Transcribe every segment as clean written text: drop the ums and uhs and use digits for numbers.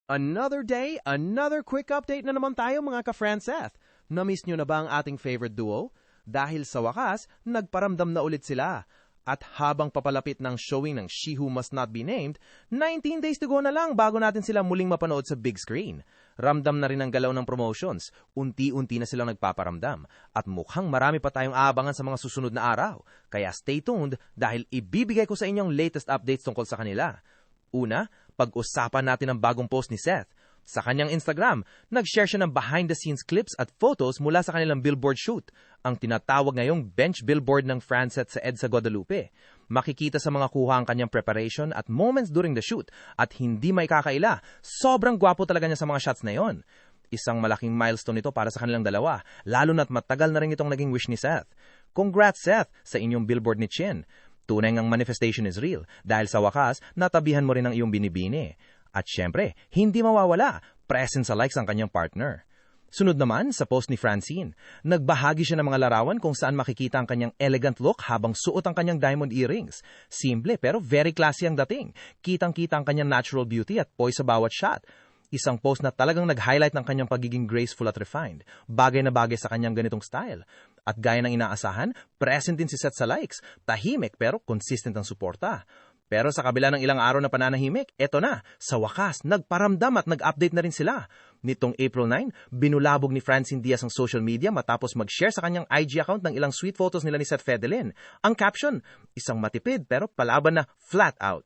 Another day, another quick update na naman tayo mga ka-Franceth. Na-miss nyo na ba ang ating favorite duo? Dahil sa wakas, nagparamdam na ulit sila. At habang papalapit ng showing ng She Who Must Not Be Named, 19 days to go na lang bago natin sila muling mapanood sa big screen. Ramdam na rin ang galaw ng promotions, unti-unti na silang nagpaparamdam. At mukhang marami pa tayong aabangan sa mga susunod na araw. Kaya stay tuned dahil ibibigay ko sa inyong latest updates tungkol sa kanila. Una, pag-usapan natin ang bagong post ni Seth. Sa kanyang Instagram, nag-share siya ng behind-the-scenes clips at photos mula sa kanilang billboard shoot, ang tinatawag ngayong bench billboard ng Franceth sa EDSA Guadalupe. Makikita sa mga kuha ang kanyang preparation at moments during the shoot at hindi may kakaila, sobrang gwapo talaga niya sa mga shots na yon. Isang malaking milestone ito para sa kanilang dalawa, lalo na't matagal na rin itong naging wish ni Seth. Congrats Seth sa inyong billboard ni Chin. Tunay ngang manifestation is real dahil sa wakas, natabihan mo rin ang iyong binibini. At syempre, hindi mawawala, present sa likes ang kanyang partner. Sunod naman sa post ni Francine, nagbahagi siya ng mga larawan kung saan makikita ang kanyang elegant look habang suot ang kanyang diamond earrings. Simple pero very classy ang dating. Kitang-kita ang kanyang natural beauty at poise sa bawat shot. Isang post na talagang nag-highlight ng kanyang pagiging graceful at refined. Bagay na bagay sa kanyang ganitong style. At gaya ng inaasahan, present din si Seth sa likes. Tahimik pero consistent ang suporta. Pero sa kabila ng ilang araw na pananahimik, eto na, sa wakas, nagparamdam at nag-update na rin sila. Nitong April 9, binulabog ni Francine Diaz ang social media matapos mag-share sa kanyang IG account ng ilang sweet photos nila ni Seth Fedelin. Ang caption, isang matipid pero palaban na flat out.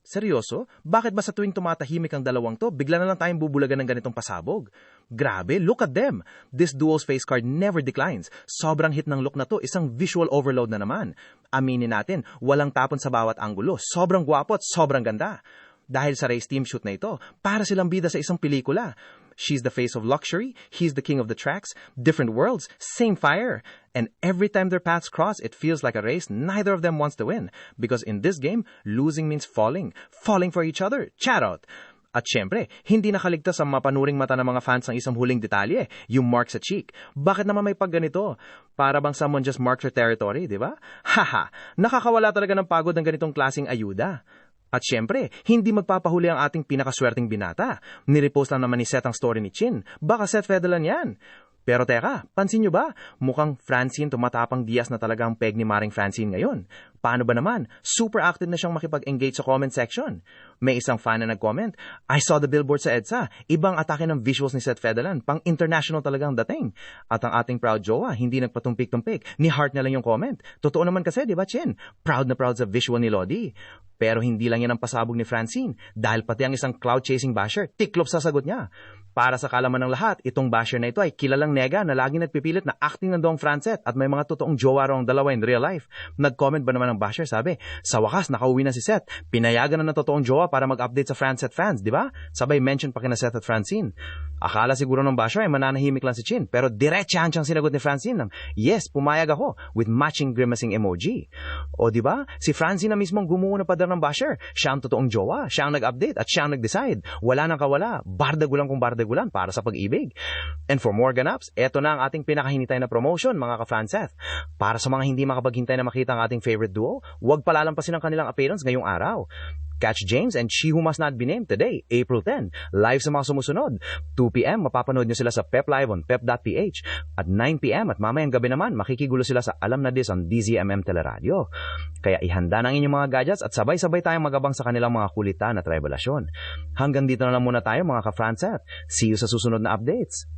Seryoso? Bakit ba sa tuwing tumatahimik ang dalawang to, bigla na lang tayong bubulagan ng ganitong pasabog? Grabe, look at them! This duo's face card never declines. Sobrang hit ng look na to, isang visual overload na naman. Aminin natin, walang tapon sa bawat anggulo. Sobrang gwapo at sobrang ganda. Dahil sa race team shoot na ito, para silang bida sa isang pelikula. She's the face of luxury, he's the king of the tracks, different worlds, same fire. And every time their paths cross, it feels like a race neither of them wants to win. Because in this game, losing means falling for each other. Charot! At syempre, hindi nakaligtas ang mapanuring mata ng mga fans ng isang huling detalye, yung mark sa cheek. Bakit naman may pagganito? Para bang someone just marked her territory, di ba? Haha, nakakawala talaga ng pagod ng ganitong klaseng ayuda. At syempre, hindi magpapahuli ang ating pinakaswerteng binata. Nirepost lang naman ni Seth ang story ni Chin. Baka Seth Fedelan yan. Pero teka, pansin nyo ba? Mukhang Francine tumatapang Diaz na talaga ang peg ni Maring Francine ngayon. Paano ba naman? Super active na siyang makipag-engage sa comment section. May isang fan na nag-comment, I saw the billboard sa EDSA. Ibang atake ng visuals ni Seth Fedelan. Pang international talagang dating. At ang ating proud jowa, hindi nagpatumpik-tumpik. Ni heart na lang yung comment. Totoo naman kasi, di ba, Chin? Proud na proud sa visual ni Lodi. Pero hindi lang yan ang pasabog ni Francine. Dahil pati ang isang cloud-chasing basher, tiklop sa sagot niya. Para sa kalaman ng lahat, itong basher na ito ay kilalang nega na laging nagpipilit na acting ng Dong Franceth at may mga totoong jowa raw ang dalawa in real life. Nag-comment ba naman ng basher? Sabi, sa wakas, nakauwi na si Seth. Pinayagan na ng totoong jowa para mag-update sa Franceth fans, di ba? Sabay mention pa kina Seth at Francine. Akala siguro ng basher ay mananahimik lang si Chin, pero diretsahan siyang sinagot ni Francine ng, yes, pumayag ako, with matching grimacing emoji. O di ba? Si Francine na mismong gumuho na padar ng basher. Siya ang totoong jowa, siya ang nag-update at siya ang nag-decide. Wala nang kawala, bardagulan kung bardagulan para sa pag-ibig. And for more ganaps, eto na ang ating pinakahinitay na promotion, mga ka-Franceth. Para sa mga hindi makapaghintay na makita ang ating favorite duo, huwag palalampasin ang kanilang appearance ngayong araw. Catch James and She Who Must Not Be Named today, April 10, live sa mga sumusunod. 2 p.m. mapapanood nyo sila sa Pep Live on pep.ph. At 9 p.m. at mamayang gabi naman, makikigulo sila sa Alam Na Dis on DZMM Teleradio. Kaya ihanda ng inyong mga gadgets at sabay-sabay tayong magabang sa kanilang mga kulitan at revelasyon. Hanggang dito na lang muna tayo mga ka-Franceth. See you sa susunod na updates.